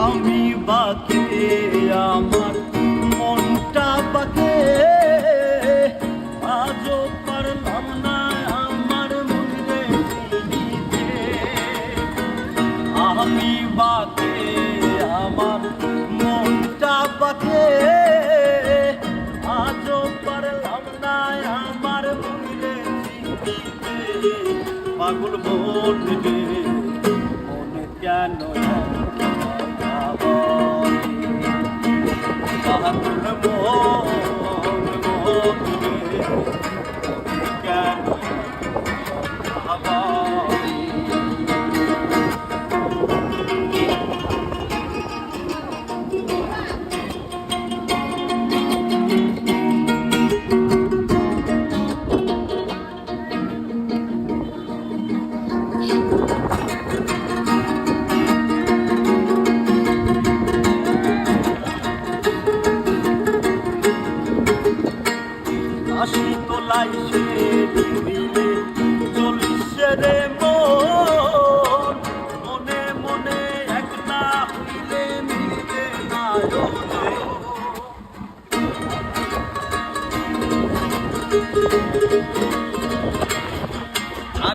আমি বাকে আমার মনটা বাকে আজও পারলাম না আমার মনে চিনিতে। আমি বাকে আমার মনটা বাকে আজও পারলাম না আমার মনে চিনিতে। পাগল মন রে মনে কেন আশি তোলাই সে দিলে চলিস রে।